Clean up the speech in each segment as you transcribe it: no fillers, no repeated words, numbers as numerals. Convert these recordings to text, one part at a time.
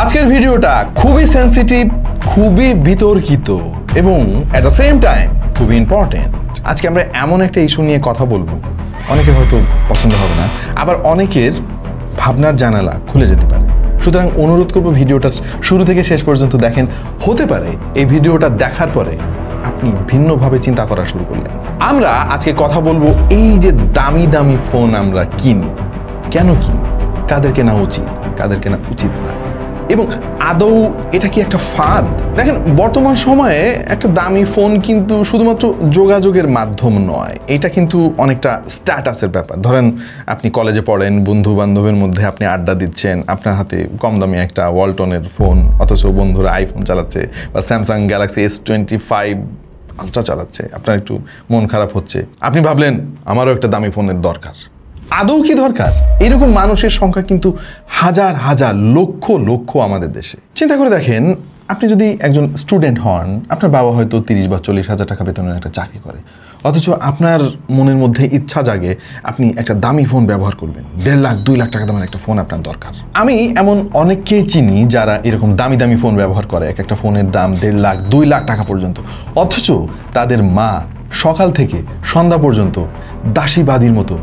আজকের ভিডিওটা খুবই সেনসিটিভ, খুবই বিতর্কিত এবং এট দ্য সেম টাইম খুবই ইম্পর্টেন্ট। আজকে আমরা এমন একটা ইস্যু নিয়ে কথা বলবো, অনেকের হয়তো পছন্দ হবে না, আবার অনেকের ভাবনার জানালা খুলে যেতে পারে। সুতরাং অনুরোধ করবো ভিডিওটা শুরু থেকে শেষ পর্যন্ত দেখেন। হতে পারে এই ভিডিওটা দেখার পরে আপনি ভিন্নভাবে চিন্তা করা শুরু করলেন। আমরা আজকে কথা বলবো এই যে দামি দামি ফোন আমরা কিনি, কেন কিনি, কাদের কেনা উচিত, কাদের কেনা উচিত না, এবং আদৌ এটা কি একটা ফাঁদ। দেখেন, বর্তমান সময়ে একটা দামি ফোন কিন্তু শুধুমাত্র যোগাযোগের মাধ্যম নয়, এটা কিন্তু অনেকটা স্ট্যাটাসের ব্যাপার। ধরেন আপনি কলেজে পড়েন, বন্ধু বান্ধবের মধ্যে আপনি আড্ডা দিচ্ছেন, আপনার হাতে কম দামি একটা ওয়ালটনের ফোন, অথচ বন্ধুরা আইফোন চালাচ্ছে বা স্যামসাং গ্যালাক্সি S25 আলট্রা চালাচ্ছে, আপনার একটু মন খারাপ হচ্ছে, আপনি ভাবলেন আমারও একটা দামি ফোনের দরকার। আদৌ কি দরকার? এরকম মানুষের সংখ্যা কিন্তু হাজার হাজার লক্ষ লক্ষ আমাদের দেশে। চিন্তা করে দেখেন, আপনি যদি একজন স্টুডেন্ট হন, আপনার বাবা হয়তো 30 বা 40 হাজার টাকা বেতনের একটা চাকরি করে, অথচ আপনার মনের মধ্যে ইচ্ছা জাগে আপনি একটা দামি ফোন ব্যবহার করবেন, 1.5 লাখ 2 লাখ টাকা দামের একটা ফোন আপনার দরকার। আমি এমন অনেককেই চিনি যারা এরকম দামি দামি ফোন ব্যবহার করে, এক একটা ফোনের দাম 1.5 লাখ 2 লাখ টাকা পর্যন্ত, অথচ তাদের মা সকাল থেকে সন্ধ্যা পর্যন্ত দাসীবাদীর মতো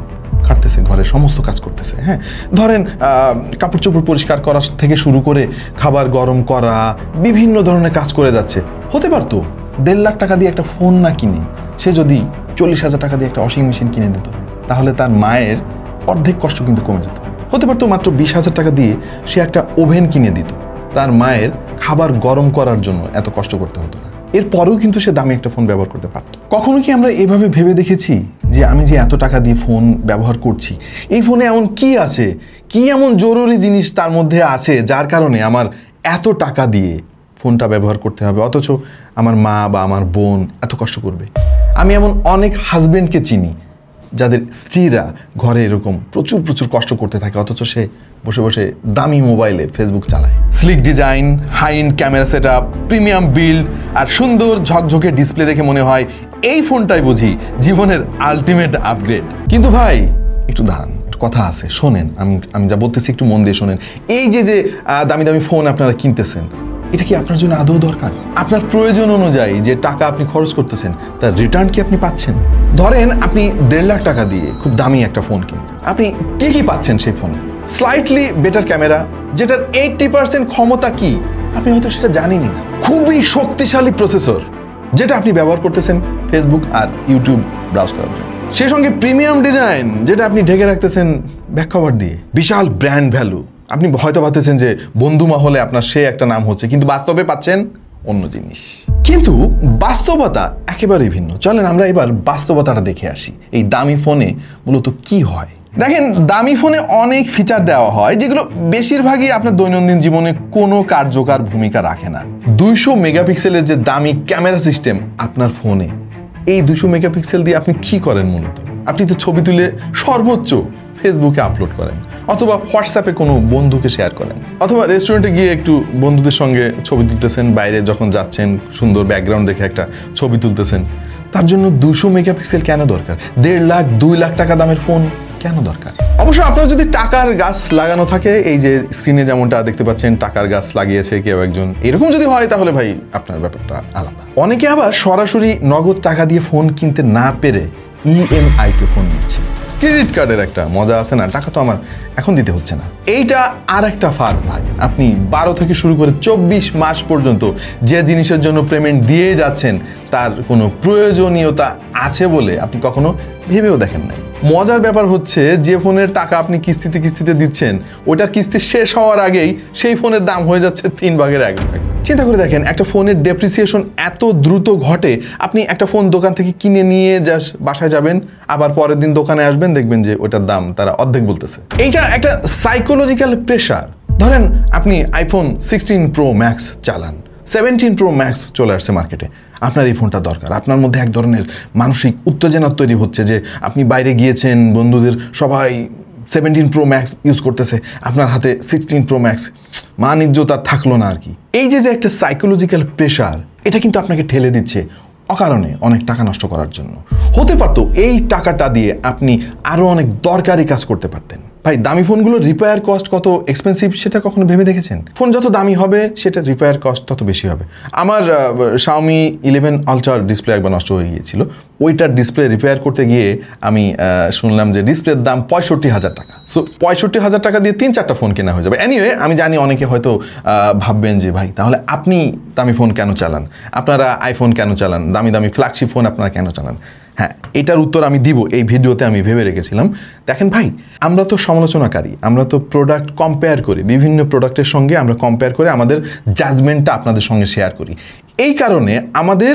খাটতেছে, ঘরের সমস্ত কাজ করতেছে। হ্যাঁ, ধরেন কাপড় চোপড় পরিষ্কার করা থেকে শুরু করে খাবার গরম করা, বিভিন্ন ধরনের কাজ করে যাচ্ছে। হতে পারতো 1.5 লাখ টাকা দিয়ে একটা ফোন না কিনে সে যদি 40 হাজার টাকা দিয়ে একটা ওয়াশিং মেশিন কিনে দিত, তাহলে তার মায়ের অর্ধেক কষ্ট কিন্তু কমে যেত। হতে পারতো মাত্র 20 হাজার টাকা দিয়ে সে একটা ওভেন কিনে দিত, তার মায়ের খাবার গরম করার জন্য এত কষ্ট করতে হতো না। এরপরেও কিন্তু সে দামি একটা ফোন ব্যবহার করতে পারত। কখনো কি আমরা এভাবে ভেবে দেখেছি যে আমি যে এত টাকা দিয়ে ফোন ব্যবহার করছি, এই ফোনে এমন কি আছে, কি এমন জরুরি জিনিস তার মধ্যে আছে যার কারণে আমার এত টাকা দিয়ে ফোনটা ব্যবহার করতে হবে, অথচ আমার মা বা আমার বোন এত কষ্ট করবে? আমি এমন অনেক হাজবেন্ডকে চিনি যাদের স্ত্রীরা ঘরে এরকম প্রচুর প্রচুর কষ্ট করতে থাকে, অথচ সে বসে বসে দামি মোবাইলে ফেসবুক চালায়। Sleek design, high end camera setup, premium build আর সুন্দর ঝকঝকে ডিসপ্লে দেখে মনে হয় এই ফোনটাই বুঝি জীবনের আলটিমেট আপগ্রেড। কিন্তু ভাই একটু দাঁড়ান, একটু কথা আছে, শোনেন। আমি যা বলতেছি একটু মন দিয়ে শোনেন। এই যে দামি দামি ফোন আপনারা কিনতেছেন, এটা কি আপনার জন্য আদৌ দরকার? আপনার প্রয়োজন অনুযায়ী যে টাকা আপনি খরচ করতেছেন তার রিটার্ন কি আপনি পাচ্ছেন? ধরেন আপনি 1.5 লাখ টাকা দিয়ে খুব দামি একটা ফোন কিনতেন, আপনি কি পাচ্ছেন সেই ফোনে? স্লাইটলি বেটার ক্যামেরা, যেটার 80% ক্ষমতা কি আপনি হয়তো সেটা জানেনই না। খুবই শক্তিশালী প্রসেসর, যেটা আপনি ব্যবহার করতেছেন ফেসবুক আর ইউটিউব ব্রাউজ করার জন্য। সেই সঙ্গে প্রিমিয়াম ডিজাইন, যেটা আপনি ঢেকে রাখতেছেন ব্যাক কভার দিয়ে। বিশাল ব্র্যান্ড ভ্যালু, আপনি হয়তো ভাবতেছেন যে বন্ধু মহলে আপনার সে একটা নাম হচ্ছে, কিন্তু বাস্তবে পাচ্ছেন অন্য জিনিস। কিন্তু বাস্তবতা একেবারেই ভিন্ন। চলেন আমরা এবার বাস্তবতাটা দেখে আসি, এই দামি ফোনে মূলত কি হয়। দেখেন, দামি ফোনে অনেক ফিচার দেওয়া হয় যেগুলো বেশিরভাগই আপনার দৈনন্দিন জীবনে কোনো কার্যকর ভূমিকা রাখে না। 200 মেগাপিক্সেলের যে দামি ক্যামেরা সিস্টেম আপনার ফোনে, এই 200 মেগাপিক্সেল দিয়ে আপনি কি করেন? মূলত আপনি তো ছবি তুলে সর্বোচ্চ ফেসবুকে আপলোড করেন, অথবা হোয়াটসঅ্যাপে কোনো বন্ধুকে শেয়ার করেন, অথবা রেস্টুরেন্টে গিয়ে একটু বন্ধুদের সঙ্গে ছবি তুলতেছেন, বাইরে যখন যাচ্ছেন সুন্দর ব্যাকগ্রাউন্ড দেখে একটা ছবি তুলতেছেন। তার জন্য 200 মেগাপিক্সেল কেন দরকার? 1.5 লাখ 2 লাখ টাকা দামের ফোন কেন দরকার? অবশ্য আপনার যদি টাকার গাছ লাগানো থাকে, এই যে স্ক্রিনে যেমনটা দেখতে পাচ্ছেন টাকার গাছ লাগিয়েছে কেউ একজন, এরকম যদি হয় তাহলে ভাই আপনার ব্যাপারটা আলাদা। অনেকে আবার সরাসরি নগদ টাকা দিয়ে ফোন কিনতে না পেরে EMI তে ফোন নিচ্ছে। ক্রেডিট কার্ডের একটা মজা আছে না, টাকা তো আমার এখন দিতে হচ্ছে না। এইটা আর একটা ফাঁদ ভাই। আপনি 12 থেকে শুরু করে 24 মাস পর্যন্ত যে জিনিসের জন্য পেমেন্ট দিয়ে যাচ্ছেন তার কোনো প্রয়োজনীয়তা আছে বলে আপনি কখনো ভেবেও দেখেন নাই। মজার ব্যাপার হচ্ছে, যে ফোনের টাকা আপনি কিস্তিতে কিস্তিতে দিচ্ছেন, ওটার কিস্তি শেষ হওয়ার আগেই সেই ফোনের দাম হয়ে যাচ্ছে 3 ভাগের 1 ভাগ। চিন্তা করে দেখেন, একটা ফোনের ডেপ্রিসিয়েশন এত দ্রুত ঘটে, আপনি একটা ফোন দোকান থেকে কিনে নিয়ে জাস্ট বাসায় যাবেন, আবার পরের দিন দোকানে আসবেন, দেখবেন যে ওটার দাম তারা অর্ধেক বলতেছে। এইটা একটা সাইকোলজিক্যাল প্রেশার। ধরেন আপনি আইফোন 16 প্রো ম্যাক্স চালান, 17 প্রো ম্যাক্স চলে আসছে মার্কেটে, আপনার এই ফোনটা দরকার। আপনার মধ্যে এক ধরনের মানসিক উত্তেজনা তৈরি হচ্ছে যে আপনি বাইরে গিয়েছেন, বন্ধুদের সবাই 17 প্রো ম্যাক্স ইউজ করতেছে, আপনার হাতে 16 প্রো ম্যাক্স, মান ইজ্জত আর থাকলো না আর কি। এই যে একটা সাইকোলজিক্যাল প্রেশার, এটা কিন্তু আপনাকে ঠেলে দিচ্ছে অকারণে অনেক টাকা নষ্ট করার জন্য। হতে পারতো এই টাকাটা দিয়ে আপনি আরো অনেক দরকারি কাজ করতে পারতেন। ভাই দামি ফোনগুলো রিপেয়ার কস্ট কত এক্সপেন্সিভ সেটা কখনো ভেবে দেখেছেন? ফোন যত দামি হবে সেটা রিপেয়ার কস্ট তত বেশি হবে। আমার Xiaomi 11 Ultra ডিসপ্লে একবার নষ্ট হয়ে গিয়েছিল। ওইটার ডিসপ্লে রিপেয়ার করতে গিয়ে আমি শুনলাম যে ডিসপ্লের দাম 65,000 টাকা। সো 65,000 টাকা দিয়ে 3-4টা ফোন কেনা হয়ে যাবে। এনিওয়ে, আমি জানি অনেকে হয়তো ভাববেন যে ভাই তাহলে আপনি দামি ফোন কেন চালান, আপনারা আইফোন কেন চালান, দামি দামি ফ্ল্যাগশিপ ফোন আপনারা কেন চালান? হ্যাঁ, এটার উত্তর আমি দিব এই ভিডিওতে, আমি ভেবে রেখেছিলাম। দেখেন ভাই, আমরা তো সমালোচনাকারী, আমরা তো প্রোডাক্ট কম্পেয়ার করি, বিভিন্ন প্রোডাক্টের সঙ্গে আমরা কম্পেয়ার করে আমাদের জাজমেন্টটা আপনাদের সঙ্গে শেয়ার করি। এই কারণে আমাদের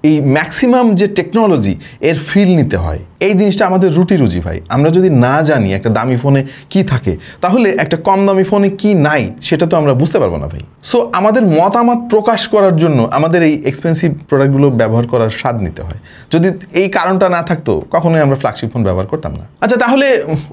এই ম্যাক্সিমাম যে টেকনোলজি এর ফিল নিতে হয়, এই জিনিসটা আমাদের রুজি ভাই। আমরা যদি না জানি একটা দামি ফোনে কি থাকে, তাহলে একটা কম দামি ফোনে কি নাই সেটা তো আমরা বুঝতে পারবো না ভাই। সো আমাদের মতামত প্রকাশ করার জন্য আমাদের এই এক্সপেন্সিভ প্রোডাক্টগুলো ব্যবহার করার স্বাদ নিতে হয়। যদি এই কারণটা না থাকতো কখনোই আমরা ফ্ল্যাগশিপ ফোন ব্যবহার করতাম না। আচ্ছা, তাহলে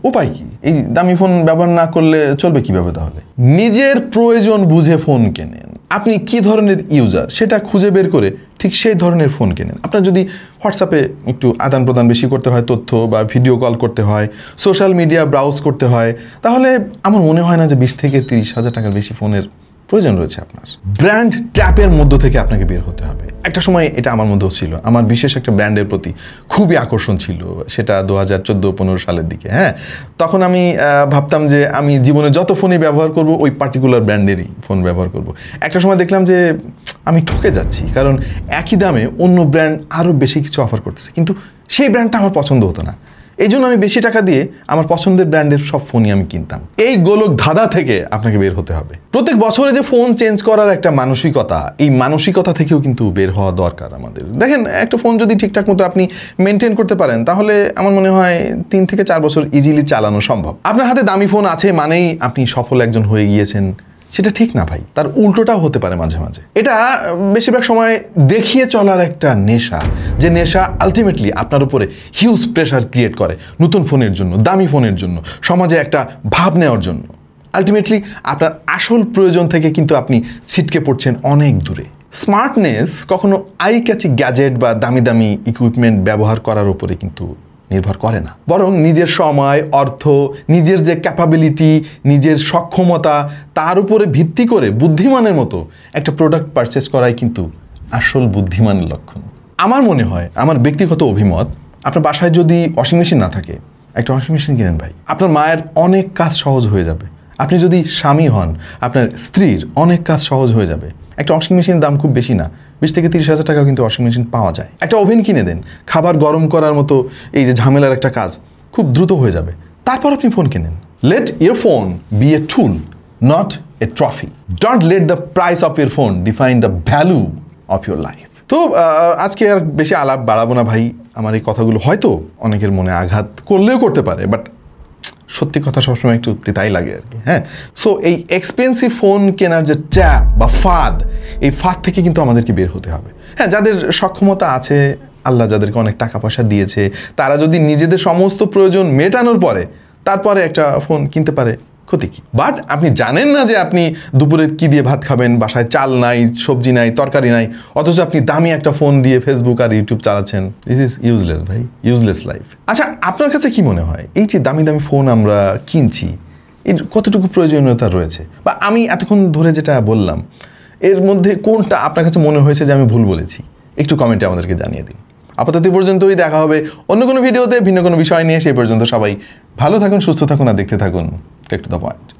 উপায় কি? এই দামি ফোন ব্যবহার না করলে চলবে কিভাবে? তাহলে নিজের প্রয়োজন বুঝে ফোন কেনেন। আপনি কি ধরনের ইউজার সেটা খুঁজে বের করে ঠিক সেই ধরনের ফোন কেনেন। আপনার যদি হোয়াটসঅ্যাপে একটু আদান প্রদান বেশি করতে হয়, তথ্য বা ভিডিও কল করতে হয়, সোশ্যাল মিডিয়া ব্রাউজ করতে হয়, তাহলে আমার মনে হয় না যে 20 থেকে 30,000 টাকার বেশি ফোনের প্রয়োজন রয়েছে আপনার। ব্র্যান্ড ট্যাপের মধ্য থেকে আপনাকে বের হতে হবে। একটা সময় এটা আমার মধ্যেও ছিল, আমার বিশেষ একটা ব্র্যান্ডের প্রতি খুবই আকর্ষণ ছিল, সেটা 2014-15 সালের দিকে। হ্যাঁ, তখন আমি ভাবতাম যে আমি জীবনে যত ফোনই ব্যবহার করব ওই পার্টিকুলার ব্র্যান্ডেরই ফোন ব্যবহার করব। একটা সময় দেখলাম যে আমি ঠকে যাচ্ছি, কারণ একই দামে অন্য ব্র্যান্ড আরও বেশি কিছু অফার করতেছে, কিন্তু সেই ব্র্যান্ডটা আমার পছন্দ হতো না। এই জন্য আমি বেশি টাকা দিয়ে আমার পছন্দের ব্র্যান্ডের সব ফোনই আমি কিনতাম। এই গোলক ধাঁধা থেকে আপনাকে বের হতে হবে। প্রত্যেক বছরে যে ফোন চেঞ্জ করার একটা মানসিকতা, এই মানসিকতা থেকেও কিন্তু বের হওয়া দরকার আমাদের। দেখেন, একটা ফোন যদি ঠিকঠাক মতো আপনি মেনটেন করতে পারেন, তাহলে আমার মনে হয় 3 থেকে 4 বছর ইজিলি চালানো সম্ভব। আপনার হাতে দামি ফোন আছে মানেই আপনি সফল একজন হয়ে গিয়েছেন, সেটা ঠিক না ভাই। তার উল্টোটাও হতে পারে মাঝে মাঝে। এটা বেশিরভাগ সময় দেখিয়ে চলার একটা নেশা, যে নেশা আলটিমেটলি আপনার উপরে হিউজ প্রেশার ক্রিয়েট করে নতুন ফোনের জন্য, দামি ফোনের জন্য, সমাজে একটা ভাব নেওয়ার জন্য। আলটিমেটলি আপনার আসল প্রয়োজন থেকে কিন্তু আপনি ছিটকে পড়ছেন অনেক দূরে। স্মার্টনেস কখনো আই ক্যাচি গ্যাজেট বা দামি দামি ইকুইপমেন্ট ব্যবহার করার উপরে কিন্তু নির্ভর করে না, বরং নিজের সময়, অর্থ, নিজের যে ক্যাপাবিলিটি, নিজের সক্ষমতা, তার উপরে ভিত্তি করে বুদ্ধিমানের মতো একটা প্রোডাক্ট পারচেস করাই কিন্তু আসল বুদ্ধিমানের লক্ষণ। আমার মনে হয়, আমার ব্যক্তিগত অভিমত, আপনার বাসায় যদি ওয়াশিং মেশিন না থাকে, একটা ওয়াশিং মেশিন কিনেন ভাই। আপনার মায়ের অনেক কাজ সহজ হয়ে যাবে। আপনি যদি স্বামী হন, আপনার স্ত্রীর অনেক কাজ সহজ হয়ে যাবে। একটা ওয়াশিং মেশিনের দাম খুব বেশি না, 20 থেকে 30,000 টাকা কিন্তু ওয়াশিং মেশিন পাওয়া যায়। একটা ওভেন কিনে দেন, খাবার গরম করার মতো এই যে ঝামেলার একটা কাজ খুব দ্রুত হয়ে যাবে। তারপর আপনি ফোন কেনেন। Let your phone be a tool, not a trophy. Don't let the price of your phone define the value of your life. তো আজকে আর বেশি আলাপ বাড়াবো না ভাই। আমার এই কথাগুলো হয়তো অনেকের মনে আঘাত করলেও করতে পারে, বাট সত্যি কথা সবসময় একটু তাই লাগে আর কি। হ্যাঁ, সো এই এক্সপেন্সিভ ফোন কেনার যে ট্যাপ বা ফাঁদ, এই ফাঁদ থেকে কিন্তু আমাদেরকে বের হতে হবে। হ্যাঁ, যাদের সক্ষমতা আছে, আল্লাহ যাদেরকে অনেক টাকা পয়সা দিয়েছে, তারা যদি নিজেদের সমস্ত প্রয়োজন মেটানোর পরে তারপরে একটা ফোন কিনতে পারে, ক্ষতি কি? বাট আপনি জানেন না যে আপনি দুপুরে কি দিয়ে ভাত খাবেন, বাসায় চাল নাই, সবজি নাই, তরকারি নাই, অথচ আপনি দামি একটা ফোন দিয়ে ফেসবুক আর ইউটিউব চালাচ্ছেন। দিস ইজ ইউজলেস ভাই, ইউজলেস লাইফ। আচ্ছা, আপনার কাছে কি মনে হয়, এই যে দামি দামি ফোন আমরা কিনছি, এর কতটুকু প্রয়োজনীয়তা রয়েছে? বা আমি এতক্ষণ ধরে যেটা বললাম, এর মধ্যে কোনটা আপনার কাছে মনে হয়েছে যে আমি ভুল বলেছি? একটু কমেন্টে আমাদেরকে জানিয়ে দিন। আপাতত পর্যন্তই, দেখা হবে অন্য কোনো ভিডিওতে ভিন্ন কোনো বিষয় নিয়ে। সেই পর্যন্ত সবাই ভালো থাকুন, সুস্থ থাকুন আর দেখতে থাকুন টেক টু দ্য পয়েন্ট।